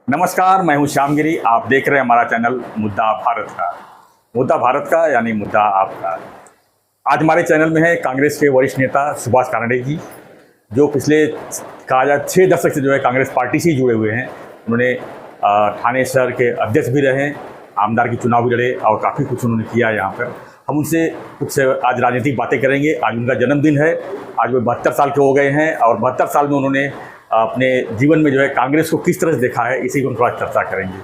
नमस्कार, मैं हूं श्यामगिरी। आप देख रहे हैं हमारा चैनल मुद्दा भारत का। मुद्दा भारत का यानी मुद्दा आपका। आज हमारे चैनल में है कांग्रेस के वरिष्ठ नेता सुभाष कानडे जी, जो पिछले कहा जाए 6 दशक से जो है कांग्रेस पार्टी से ही जुड़े हुए हैं। उन्होंने ठाणे शहर के अध्यक्ष भी रहे, आमदार की चुनाव भी लड़े और काफ़ी कुछ उन्होंने किया यहाँ पर। हम उनसे कुछ आज राजनीतिक बातें करेंगे। आज उनका जन्मदिन है। आज वो 72 साल के हो गए हैं और 72 साल में उन्होंने अपने जीवन में जो है कांग्रेस को किस तरह से देखा है, इसी को हम थोड़ा चर्चा करेंगे।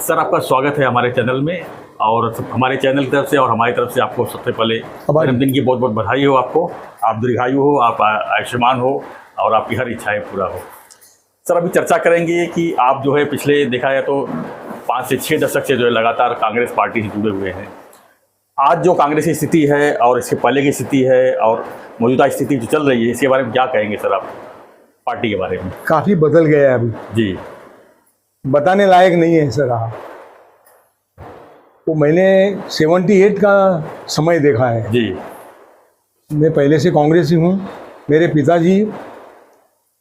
सर, आपका स्वागत है हमारे चैनल में, और हमारे चैनल की तरफ से और हमारी तरफ से आपको सबसे पहले जन्मदिन की बहुत बहुत बधाई हो। आपको, आप दीर्घायु हो, आप आयुष्मान हो और आपकी हर इच्छाएं पूरा हो। सर, अभी चर्चा करेंगे कि आप जो है पिछले देखा जाए तो 5 से 6 दशक से जो है लगातार कांग्रेस पार्टी से जुड़े हुए हैं। आज जो कांग्रेस की स्थिति है और इसके पहले की स्थिति है और मौजूदा स्थिति जो चल रही है, इसके बारे में क्या कहेंगे सर आप, पार्टी के बारे में? काफ़ी बदल गया है अभी जी, बताने लायक नहीं है सर। हाँ, तो मैंने 78 का समय देखा है जी, मैं पहले से कांग्रेसी हूँ। मेरे पिताजी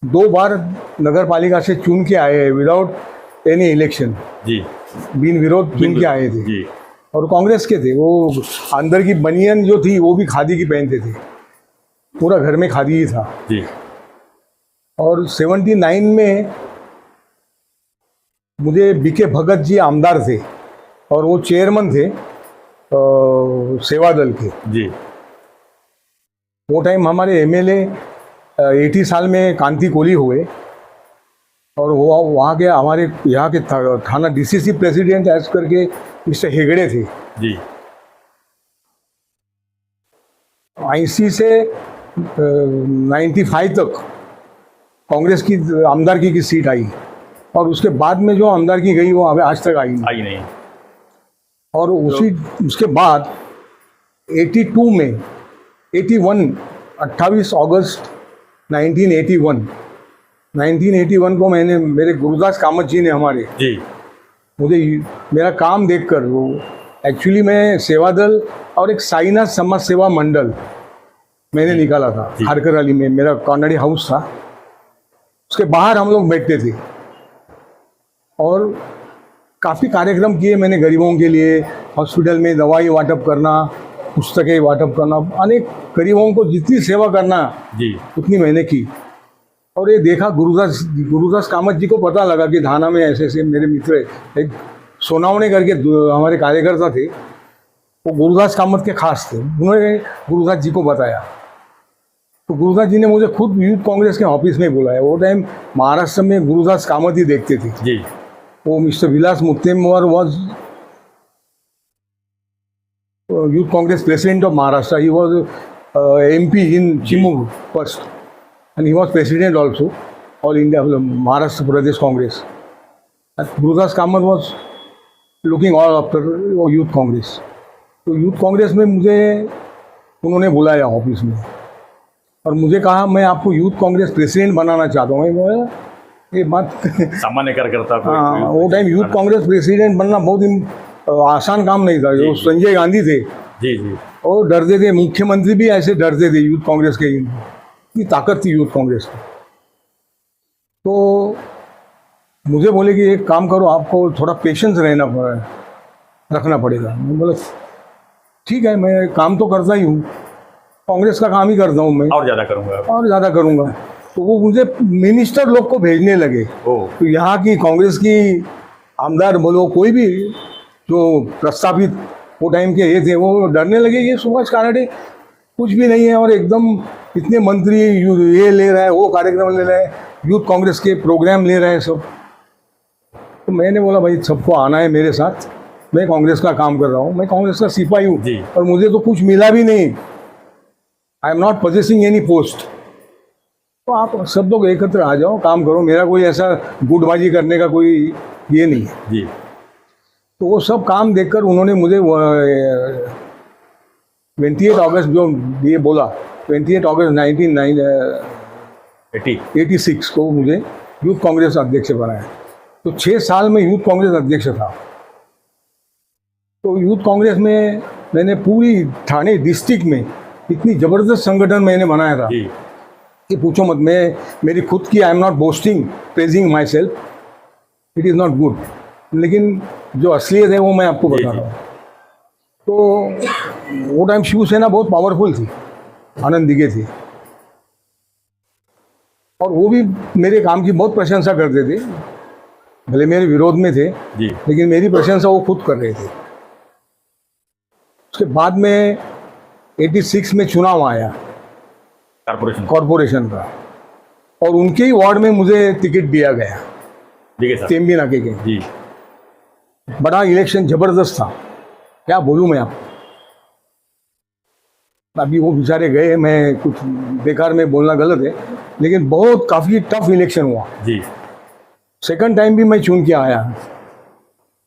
2 बार नगर पालिका से चुन के आए हैं विदाउट एनी इलेक्शन, जी, बिन विरोध चुन के आए थे जी, और कांग्रेस के थे। वो अंदर की बनियन जो थी वो भी खादी की पहनते थे, पूरा घर में खादी ही था। जी, और 79 में मुझे बीके भगत जी आमदार थे और वो चेयरमैन थे सेवा दल के। जी, वो टाइम हमारे एमएलए 80 साल में कांति कोली हुए और वो वहाँ के हमारे यहाँ के थाना डीसीसी प्रेसिडेंट ऐस करके मिस्टर हेगड़े थे। जी, 80 से 95 तक कांग्रेस की आमदारकी की सीट आई और उसके बाद में जो आमदारकी गई वो अभी आज तक आई नहीं। और उसके बाद 82 में 28 अगस्त 1981 को मैंने मेरे गुरुदास कामत जी ने हमारे जी, मुझे मेरा काम देखकर, वो एक्चुअली मैं सेवा दल और एक साईनाथ समाज सेवा मंडल मैंने निकाला था खारकर अली में, मेरा कॉर्नरी हाउस था। उसके बाहर हम लोग बैठते थे और काफ़ी कार्यक्रम किए मैंने गरीबों के लिए। हॉस्पिटल में दवाई वाटप करना, पुस्तकें वाटप करना, अनेक गरीबों को जितनी सेवा करना जी उतनी मैंने की। और ये देखा गुरुदास कामत जी को पता लगा कि थाना में ऐसे ऐसे मेरे मित्र एक सोनावणे करके हमारे कार्यकर्ता थे, वो गुरुदास कामत के खास थे। उन्होंने गुरुदास जी को बताया तो गुरुदास जी ने मुझे खुद यूथ कांग्रेस के ऑफिस में बुलाया। वो टाइम महाराष्ट्र में गुरुदास कामत ही देखते थे जी। वो mister Vilas Muttemwar was youth Congress president of Maharashtra. He was MP in Chimur first and he was president also, all India, Maharashtra Pradesh Congress. And Gurudas Kamath was looking all after youth Congress. तो youth Congress में मुझे उन्होंने बुलाया office में और मुझे कहा मैं आपको यूथ कांग्रेस प्रेसिडेंट बनाना चाहता हूँ। मैं ये बात सामान्य कार्यकर्ता, हाँ, वो टाइम यूथ कांग्रेस प्रेसिडेंट बनना बहुत ही आसान काम नहीं था। जो संजय गांधी थे जी जी, और डरते थे, मुख्यमंत्री भी ऐसे डरते थे यूथ कांग्रेस के। इतनी ताकत थी यूथ कांग्रेस की। तो मुझे बोले कि एक काम करो, आपको थोड़ा पेशेंस रखना पड़ेगा। मैं बोला ठीक है, मैं काम तो करता ही हूँ, कांग्रेस का काम ही करता हूँ मैं, और ज़्यादा करूँगा। तो वो मुझे मिनिस्टर लोग को भेजने लगे। तो यहाँ की कांग्रेस की आमदार बोलो, कोई भी जो प्रस्तावित वो टाइम के ये थे, वो डरने लगे, ये सुभाष कानडे कुछ भी नहीं है और एकदम इतने मंत्री ये ले रहा है, वो कार्यक्रम ले रहा है, यूथ कांग्रेस के प्रोग्राम ले रहा है सब। तो मैंने बोला भाई सबको आना है मेरे साथ, मैं कांग्रेस का काम कर रहा हूँ, मैं कांग्रेस का सिपाही हूँ और मुझे तो कुछ मिला भी नहीं। I am not possessing any post. तो आप सब लोग एकत्र आ जाओ, काम करो, मेरा कोई ऐसा गुटबाजी करने का कोई ये नहीं है जी। तो वो सब काम देखकर उन्होंने मुझे 28 अगस्त जो ये बोला, 28 अगस्त 1986 को मुझे यूथ कांग्रेस अध्यक्ष बनाया। तो 6 साल में यूथ कांग्रेस अध्यक्ष था। तो यूथ कांग्रेस में मैंने पूरी ठाणे डिस्ट्रिक्ट में इतनी ज़बरदस्त संगठन मैंने बनाया था कि पूछो मत। मैं मेरी खुद की, I am not boasting, praising my self, it is not good, लेकिन जो असलियत है वो मैं आपको बता रहा हूँ। तो वो टाइम शिवसेना बहुत पावरफुल थी, आनंद दिघे थे, और वो भी मेरे काम की बहुत प्रशंसा करते थे, भले मेरे विरोध में थे जी लेकिन मेरी प्रशंसा वो खुद कर रहे थे। उसके बाद में 86 में चुनाव आया कॉरपोरेशन का, और उनके ही वार्ड में मुझे टिकट दिया गया, ठीक है सर तेम्बी नाके के। जी बड़ा इलेक्शन जबरदस्त था, क्या बोलूं मैं आपको। अभी वो बेचारे गए, मैं कुछ बेकार में बोलना गलत है, लेकिन बहुत काफ़ी टफ इलेक्शन हुआ। जी सेकंड टाइम भी मैं चुन के आया,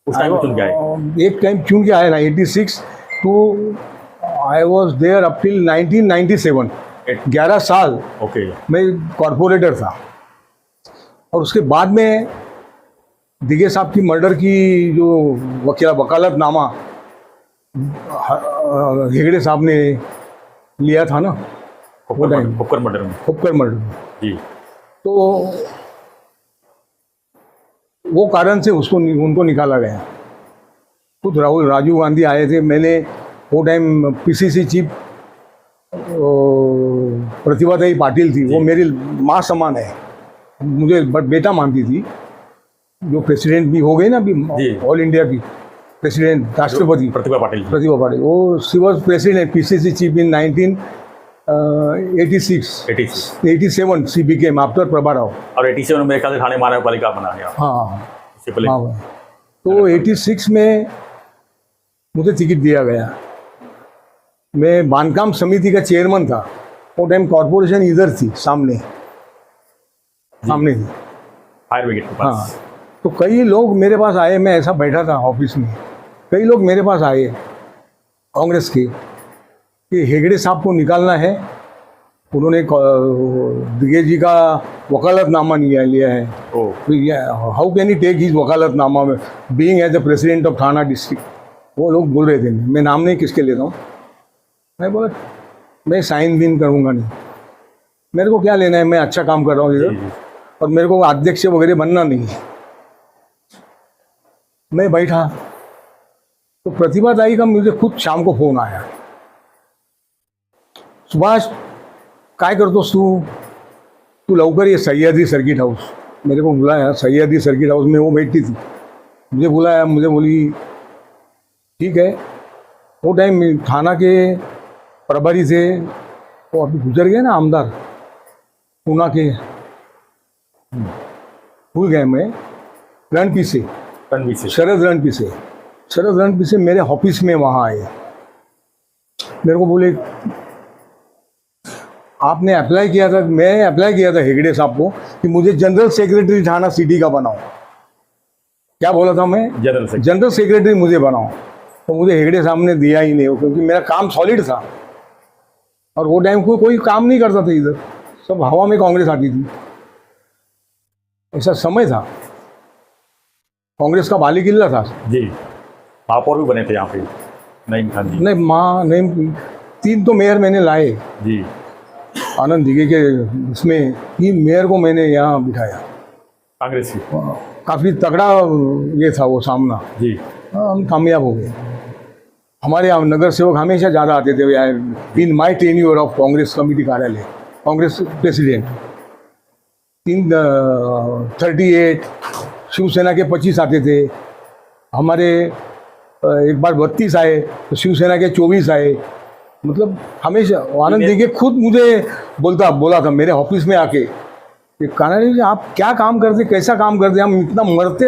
उस टाइम में चुन के आए। एक टाइम चुन के आया ना 86 to, I was there up till 1997, 11 साल ओके मैं कॉरपोरेटर था। और उसके बाद में दिघे साहब की मर्डर की जो वकालतनामा हेगड़े साहब ने लिया था ना, खोपकर मर्डर में। खोपकर मर्डर में, जी तो वो कारण से उनको निकाला गया। खुद राजीव गांधी आए थे, मैंने वो टाइम पीसीसी चीफ प्रतिभादेवी पाटिल थी, वो मेरी माँ समान है, मुझे बेटा मानती थी, जो प्रेसिडेंट भी हो गई ना अभी ऑल इंडिया की प्रेसिडेंट, राष्ट्रपति प्रतिभा पाटिल वो she was president PCC chief in 1987 she became after Prabha Rao. और 87 में मेरे ख्याल से ठाणे महानगर पालिका बना गया हाँ इससे पहले। हाँ, तो 86 में मुझे टिकट दिया गया। मैं बांधकाम समिति का चेयरमैन था, वो टाइम कॉरपोरेशन इधर थी, सामने थी फायर ब्रिगेड के हाँ। पास। तो कई लोग मेरे पास आए, मैं ऐसा बैठा था ऑफिस में, कई लोग मेरे पास आए कांग्रेस के कि हेगड़े साहब को निकालना है। उन्होंने दिघे जी का वकालतनामा लिया है, how can he take his vakalatnama में being as the president of Thana district. वो लोग बोल रहे थे, मैं नाम नहीं किसके लेता हूँ। मैं बोला मैं साइन भी करूँगा नहीं, मेरे को क्या लेना है, मैं अच्छा काम कर रहा हूँ इधर, और मेरे को अध्यक्ष वगैरह बनना नहीं है। मैं बैठा तो प्रतिभादाई का मुझे खुद शाम को फोन आया, सुभाष काय करतोस तू लवकर ये सह्याद्री सर्किट हाउस। मेरे को बुलाया सह्याद्री सर्किट हाउस में, वो बैठती थी, मुझे बुलाया, मुझे बोली ठीक है। वो टाइम थाना के प्रभारी थे, वो अभी गुजर गए ना आमदार पूना के, भूल गए मैं, रणपीसे शरद रणपीसे मेरे ऑफिस में वहाँ आए। मेरे को बोले आपने अप्लाई किया था, मैं अप्लाई किया था हेगड़े साहब को कि मुझे जनरल सेक्रेटरी थाना सिटी का बनाओ। क्या बोला था मैं, जनरल सेक्रेटरी मुझे बनाओ। तो मुझे हेगड़े साहब ने दिया ही नहीं, क्योंकि मेरा काम सॉलिड था, और वो टाइम कोई काम नहीं करता था इधर, सब हवा में कांग्रेस आती थी, ऐसा समय था। कांग्रेस का बाली किल्ला था जी। महापौर भी बने थे यहाँ पे नईम खान जी। नहीं 3 तो मेयर मैंने लाए जी, आनंद दिघे के, इसमें 3 मेयर को मैंने यहाँ बिठाया। कांग्रेस की काफ़ी तगड़ा ये था वो सामना जी। हम कामयाब हो गए। हमारे यहाँ नगर सेवक हमेशा ज़्यादा आते थे। इन माई टेन्योर ऑफ कांग्रेस कमेटी कार्यालय, कांग्रेस प्रेसिडेंट 38, शिवसेना के 25 आते थे हमारे। एक बार 32 आए तो शिवसेना के 24 आए। मतलब हमेशा आनंद दिघे खुद मुझे बोला था मेरे ऑफिस में आके, कानाडी जी आप क्या काम करते, कैसा काम करते, हम इतना मरता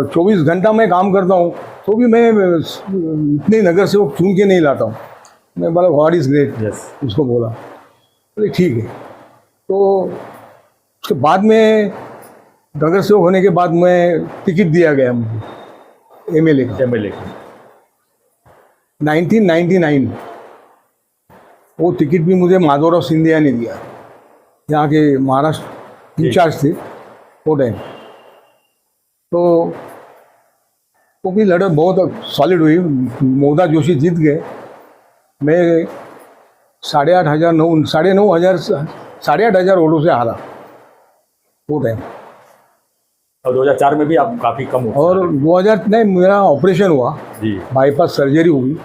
24 घंटा मैं काम करता हूँ, तो भी मैं इतने नगर सेवक चुन के नहीं लाता हूँ। मैं बोला गॉड इज़ ग्रेट, उसको बोला, बोले ठीक है। तो उसके बाद में नगर सेवक होने के बाद मैं टिकट दिया गया मुझे एमएलए का 1999। वो टिकट भी मुझे माधवराव सिंधिया ने दिया, यहाँ के महाराष्ट्र इंचार्ज थे वो टाइम। तो वो भी लड़त बहुत सॉलिड हुई, मोदा जोशी जीत गए। मैं 8,500 वोटों से हारा वो टाइम। और 2004 में भी आप काफ़ी कम हो। और 2000 नहीं, मेरा ऑपरेशन हुआ, जी बाईपास सर्जरी हुई,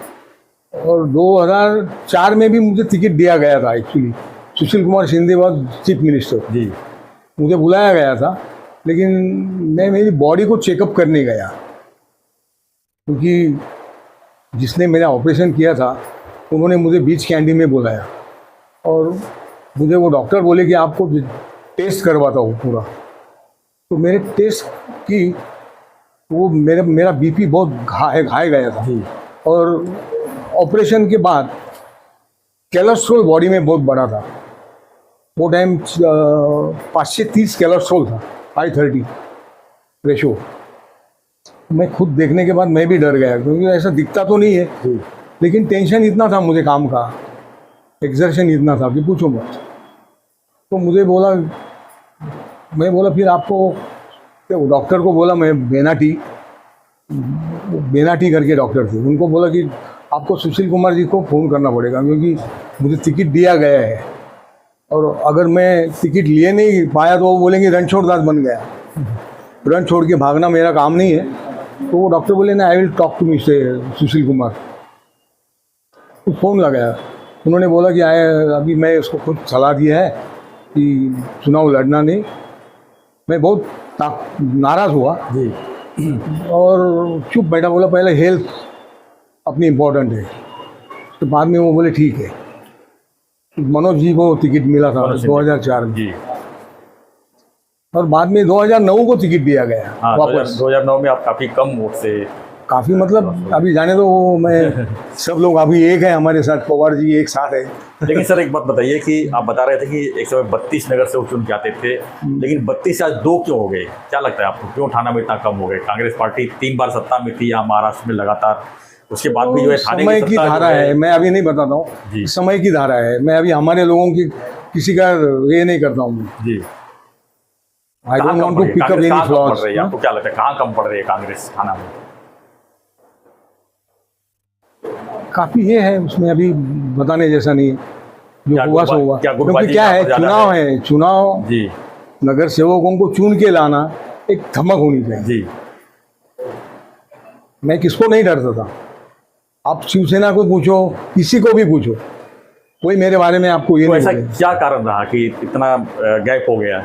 और 2004 में भी मुझे टिकट दिया गया था actually. Sushil Kumar Shinde was chief minister, जी मुझे बुलाया गया था, लेकिन मैं मेरी बॉडी को चेकअप करने गया, क्योंकि जिसने मेरा ऑपरेशन किया था उन्होंने मुझे बीच कैंडी में बुलाया, और मुझे वो डॉक्टर बोले कि आपको टेस्ट करवाता हूँ पूरा। तो मेरे टेस्ट की, वो मेरा बीपी बहुत हाई गया था, जी और ऑपरेशन के बाद कोलेस्ट्रॉल बॉडी में बहुत बड़ा था। वो टाइम 530 कोलेस्ट्रॉल था, 530 रेशो। मैं खुद देखने के बाद मैं भी डर गया, क्योंकि ऐसा दिखता तो नहीं है, जी लेकिन टेंशन इतना था मुझे काम का, एक्सर्शन इतना था कि पूछो मत। तो मुझे बोला, मैं बोला फिर आपको, तो डॉक्टर को बोला, मैं बेनाटी करके डॉक्टर थे, उनको बोला कि आपको सुशील कुमार जी को फ़ोन करना पड़ेगा, क्योंकि मुझे टिकट दिया गया है, और अगर मैं टिकट लिए नहीं पाया तो वो बोलेंगे रण छोड़ दास बन गया। रण छोड़ के भागना मेरा काम नहीं है। तो वो डॉक्टर बोले ना, I will talk to mister Sushil Kumar. तो फ़ोन लगाया, उन्होंने बोला कि अभी मैं उसको खुद सलाह दिया है कि चुनाव लड़ना नहीं। मैं बहुत नाराज़ हुआ जी और चुप बैठा, बोला पहले हेल्थ अपनी इम्पोर्टेंट है। तो बाद में वो बोले ठीक है। मनोज जी को टिकट मिला था 2004 में, जी और बाद में 2009 को टिकट दिया गया हाँ, वापस। 2009 में आप काफ़ी कम वोट से। काफ़ी मतलब अभी जाने दो, मैं सब लोग अभी एक है हमारे साथ, पवार जी एक साथ है। लेकिन सर एक बात बताइए कि आप बता रहे थे कि एक समय 32 नगर से वो चुन के आते थे, लेकिन 32 से आज 2 क्यों हो गए? क्या लगता है आपको, क्यों थाना में इतना कम हो गए? कांग्रेस पार्टी 3 बार सत्ता में थी यहाँ महाराष्ट्र में लगातार, उसके बाद भी जो है थाने समय की धारा है, मैं अभी नहीं बताता हूँ, समय की धारा है। मैं अभी हमारे लोगों की किसी का ये नहीं करता हूँ जी। I don't want to pick up any flaws. आपको क्या लगता है कहाँ कम पड़ रही है कांग्रेस थाना में? काफ़ी ये है, उसमें अभी बताने जैसा नहीं है, जो हुआ सो हुआ। क्योंकि क्या है, चुनाव है, चुनाव जी, नगर सेवकों को चुन के लाना एक धमक होनी चाहिए जी। मैं किसको नहीं डरता था, आप शिवसेना को पूछो, किसी को भी पूछो, कोई मेरे बारे में आपको ये तो नहीं ऐसा बोलेगा। क्या कारण रहा कि इतना गैप हो गया?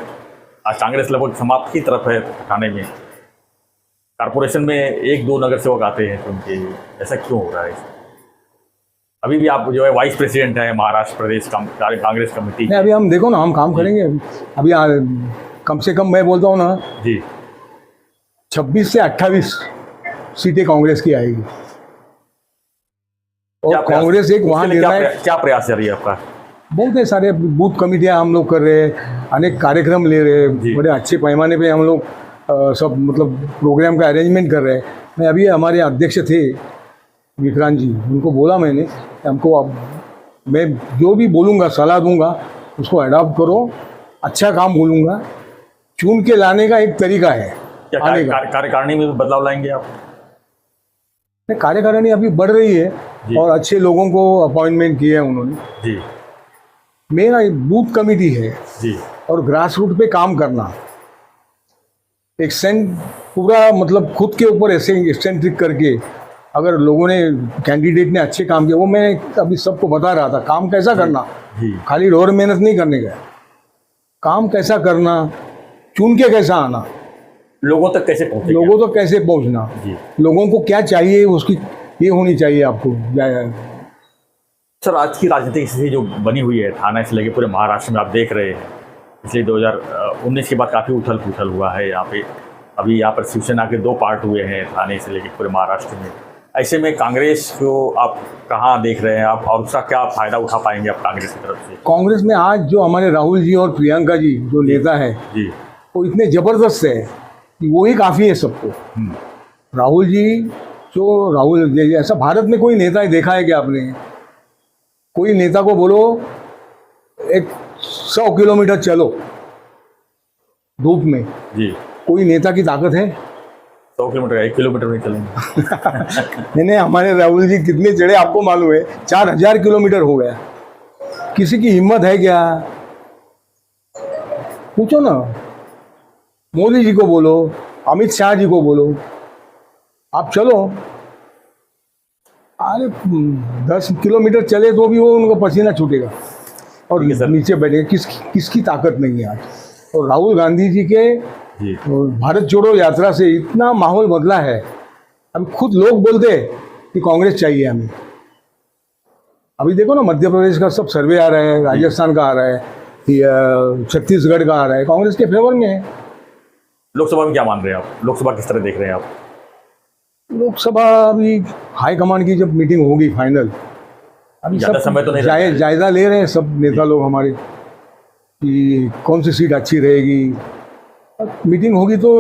आज कांग्रेस लगभग समाप्त की तरफ है थाने में, कारपोरेशन में 1-2 नगर सेवक आते हैं उनके, ऐसा क्यों हो रहा है? अभी भी आप जो है वाइस प्रेसिडेंट है महाराष्ट्र प्रदेश कांग्रेस कमेटी। नहीं, अभी हम देखो ना, हम काम करेंगे अभी कम से कम मैं बोलता हूँ ना जी, 26 से 28 सीटें कांग्रेस की आएगी, और कांग्रेस एक वहाँ निर्णायक। क्या प्रयास जारी है आपका? बहुत है सारे बूथ कमेटियाँ हम लोग कर रहे हैं, अनेक कार्यक्रम ले रहे हैं, बड़े अच्छे पैमाने पे हम लोग सब मतलब प्रोग्राम का अरेंजमेंट कर रहे हैं। मैं अभी हमारे अध्यक्ष थे विक्रांत जी, उनको बोला मैंने हमको, अब मैं जो भी बोलूँगा सलाह दूंगा उसको अडॉप्ट करो, अच्छा काम बोलूँगा, चुन के लाने का एक तरीका है। क्या कार्यकारिणी में भी बदलाव लाएंगे आप? कार्यकारिणी अभी बढ़ रही है और अच्छे लोगों को अपॉइंटमेंट किए हैं उन्होंने जी। मेरा बूथ कमेटी है जी, और ग्रास रूट पे काम करना, एक्सटेंड पूरा मतलब खुद के ऊपर ऐसे एक्सटेंट्रिक करके, अगर लोगों ने कैंडिडेट ने अच्छे काम किया, वो मैं अभी सबको बता रहा था, काम कैसा करना, खाली ढोर मेहनत नहीं करने का, काम कैसा करना, चुन के कैसा आना, लोगों तक कैसे पहुंचेंगे, लोगों तक कैसे पहुंचना, लोगों को क्या चाहिए उसकी ये होनी चाहिए आपको। सर आज की राजनीतिक स्थिति जो बनी हुई है थाने से लेकर पूरे महाराष्ट्र में आप देख रहे हैं, इसलिए 2019 के बाद काफ़ी उथल पुथल हुआ है यहाँ पे। अभी यहाँ पर शिवसेना के 2 पार्ट हुए हैं थाने से लेकर पूरे महाराष्ट्र में। ऐसे में कांग्रेस को आप कहाँ देख रहे हैं आप, और उसका क्या फ़ायदा उठा पाएंगे आप कांग्रेस की तरफ से? कांग्रेस में आज जो हमारे राहुल जी और प्रियंका जी जो नेता है जी, वो इतने ज़बरदस्त है कि वही काफ़ी है सबको। राहुल जी ऐसा भारत में कोई नेता देखा है क्या आपने? कोई नेता को बोलो 100 किलोमीटर चलो धूप में जी, कोई नेता की ताकत है? 100 किलोमीटर 1 किलोमीटर नहीं चलेंगे। नहीं, हमारे राहुल जी कितने चढ़े आपको मालूम है? 4000 किलोमीटर हो गया। किसी की हिम्मत है क्या? पूछो ना। मोदी जी को बोलो, अमित शाह जी को बोलो, आप चलो। अरे 10 किलोमीटर चले तो भी वो उनको पसीना छूटेगा और ठीक है सर। नीचे बैठेगा। किसकी ताकत नहीं है आज। और राहुल गांधी जी के जी भारत जोड़ो यात्रा से इतना माहौल बदला है। अब खुद लोग बोलते हैं कि कांग्रेस चाहिए हमें। अभी देखो ना, मध्य प्रदेश का सब सर्वे आ रहा है, राजस्थान का आ रहा है, छत्तीसगढ़ का आ रहा है, कांग्रेस के फेवर में है। लोकसभा में क्या मान रहे हैं आप? लोकसभा किस तरह देख रहे हैं आप? लोकसभा अभी हाईकमान की जब मीटिंग होगी फाइनल, अभी ज़्यादा समय तो नहीं रखा है। जायजा ले रहे हैं सब नेता लोग हमारे कि कौन सी सीट अच्छी रहेगी। मीटिंग होगी तो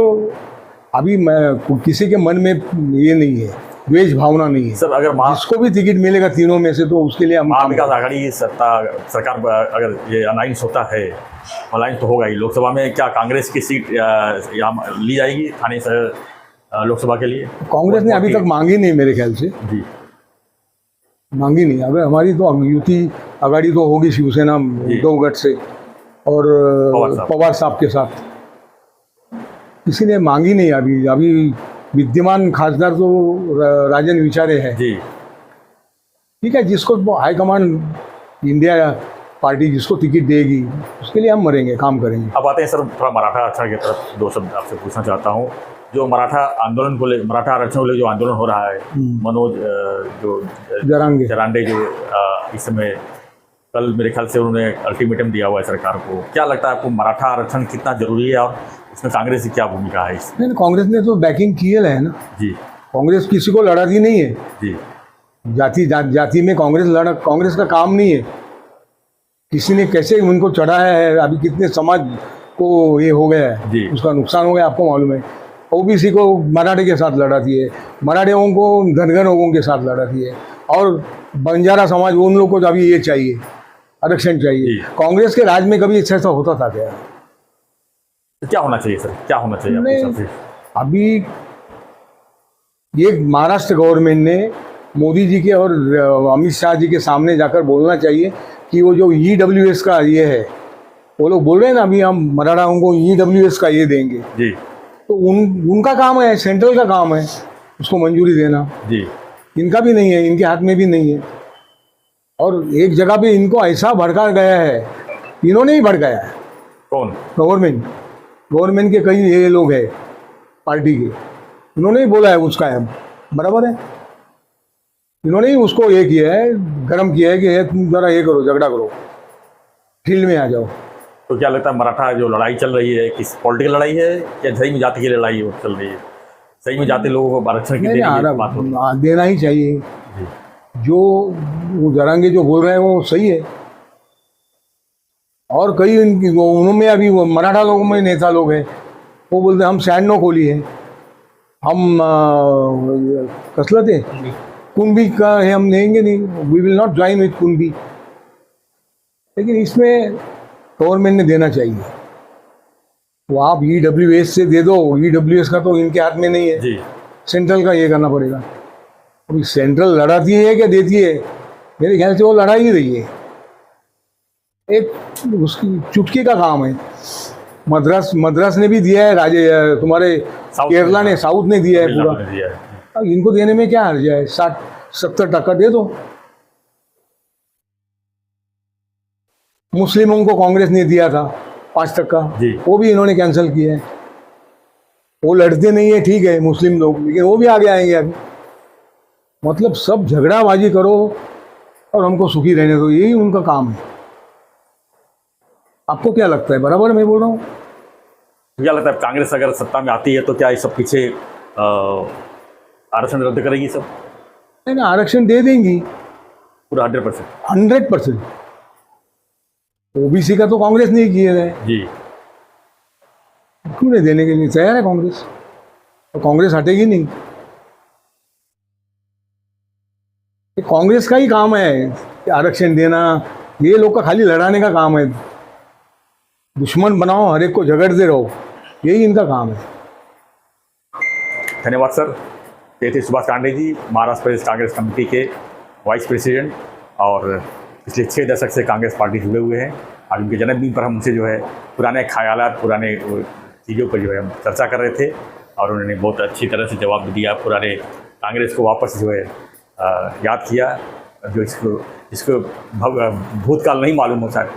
अभी मैं किसी के मन में ये नहीं है, द्वेष भावना नहीं है। सर अगर जिसको भी टिकट मिलेगा तीनों में से तो उसके लिए हम महाविकास आघाड़ी की सरकार अगर ये अलायंस होता है, अलायंस तो होगा ही, लोकसभा में क्या कांग्रेस की सीट यहाँ ली जाएगी थाने से लोकसभा के लिए? कांग्रेस ने अभी तक मांगी नहीं मेरे ख्याल से, जी मांगी नहीं। अगर हमारी तो युति आघाड़ी तो होगी शिवसेना उद्धव गठ से और पवार साहब के साथ, किसी ने मांगी नहीं अभी। अभी विद्यमान खासदार तो राजन विचारे हैं। जी ठीक है, जिसको हाईकमान इंडिया पार्टी जिसको टिकट देगी उसके लिए हम मरेंगे, काम करेंगे। अब आते हैं सर थोड़ा मराठा आरक्षण की तरफ, दो शब्द आपसे पूछना चाहता हूँ। जो मराठा आंदोलन को ले, मराठा आरक्षण को ले जो आंदोलन हो रहा है, मनोज जो जरांडे जो इस समय, कल मेरे ख्याल से उन्होंने अल्टीमेटम दिया हुआ है सरकार को, क्या लगता है आपको मराठा आरक्षण कितना जरूरी है और उसमें कांग्रेस की क्या भूमिका है इसमें? नहीं, कांग्रेस ने तो बैकिंग की है ना जी। कांग्रेस किसी को लड़ाती नहीं है जी जाति में कांग्रेस का काम नहीं है। किसी ने कैसे उनको चढ़ाया है, अभी कितने समाज को ये हो गया जी। है, उसका नुकसान हो गया, आपको मालूम है। ओबीसी को मराठे के साथ लड़ाती है, मराठियों को धनगर लोगों के साथ लड़ाती है, और बंजारा समाज उन लोग को अभी ये चाहिए, आरक्षण चाहिए। कांग्रेस के राज में कभी ऐसा होता था क्या? तो क्या होना चाहिए सर, क्या होना चाहिए आपके हिसाब से? अभी ये महाराष्ट्र गवर्नमेंट ने मोदी जी के और अमित शाह जी के सामने जाकर बोलना चाहिए कि वो जो EWS का ये है, वो लोग बोल रहे हैं ना अभी हम मराठाओं को EWS का ये देंगे, जी तो उनका काम है, सेंट्रल का काम है उसको मंजूरी देना। जी इनका भी नहीं है, इनके हाथ में भी नहीं है। और एक जगह पे इनको ऐसा भड़का गया है, इन्होंने ही भड़काया है। कौन? गवर्नमेंट के कई ये लोग हैं पार्टी के, इन्होंने ही बोला है उसका है, बराबर है। इन्होंने ही उसको ये किया है, गर्म किया है कि ये तुम जरा ये करो, झगड़ा करो, फील्ड में आ जाओ। तो क्या लगता है मराठा जो लड़ाई चल रही है किस पॉलिटिकल लड़ाई है या सही में जाति की लड़ाई चल रही है? सही में जाति लोगों को आरक्षण की देने की बात हो रही है। देना ही चाहिए। जी। जो वो जरांगे जो बोल रहे हैं वो सही है। और कई उनमें अभी वो मराठा लोगों में नेता लोग हैं, वो बोलते हैं हम सैंडो कोली हैं, हम कसलत है, कुंभी का है, हम लेंगे नहीं, we will not join with Kumbhi. लेकिन इसमें गवर्नमेंट ने देना चाहिए। वो आप EWS से दे दो, EWS का तो इनके हाथ में नहीं है जी। सेंट्रल का ये करना पड़ेगा। अभी सेंट्रल लड़ाती है क्या देती है? मेरे ख्याल से वो लड़ा ही रही है। एक उसकी चुटकी का काम है। मद्रास ने भी दिया है, तुम्हारे केरला ने, साउथ ने दिया है पूरा। अब इनको देने में क्या हर्ज है? 60-70% दे दो। मुस्लिमों को कांग्रेस ने दिया था 5%, वो भी इन्होंने कैंसिल किया है। वो लड़ते नहीं है, ठीक है मुस्लिम लोग, लेकिन वो भी आगे आएंगे अभी। मतलब सब झगड़ाबाजी करो और हमको सुखी रहने दो, यही उनका काम है। आपको क्या लगता है? बराबर मैं बोल रहा हूँ? क्या लगता है कांग्रेस अगर सत्ता में आती है तो क्या ये सब पीछे आरक्षण रद्द करेगी सब? नहीं ना, आरक्षण दे देंगी पूरा 100%। 100%। ओबीसी का तो कांग्रेस नहीं किए गए जी। क्यों नहीं देने के लिए तैयार है कांग्रेस? तो कांग्रेस हटेगी नहीं। ये कांग्रेस का ही काम है कि आरक्षण देना, ये लोग का खाली लड़ाने का काम है। दुश्मन बनाओ, हर एक को झगड़ते रहो, यही इनका काम है। धन्यवाद सर। ये थे सुभाष कांडे जी, महाराष्ट्र प्रदेश कांग्रेस कमेटी के वाइस प्रेसिडेंट, और पिछले 6 दशक से कांग्रेस पार्टी जुड़े हुए हैं। आज उनके जन्मदिन पर हम उनसे जो है पुराने ख्यालात, पुराने चीज़ों पर जो है हम चर्चा कर रहे थे और उन्होंने बहुत अच्छी तरह से जवाब भी दिया, पुराने कांग्रेस को वापस जो है याद किया। जो इसको भूतकाल नहीं मालूम होता,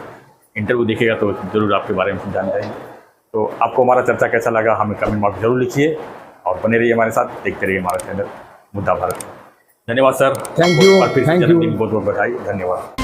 इंटरव्यू देखेगा तो ज़रूर आपके बारे में जान जाएगी। तो आपको हमारा चर्चा कैसा लगा हमें कमेंट बॉक्स जरूर लिखिए और बने रहिए हमारे साथ, देखते रहिए हमारा चैनल मुद्दा भारत। धन्यवाद सर, थैंक यू, और फिर से थैंक यू। जन्मदिन बहुत बहुत बधाई, धन्यवाद।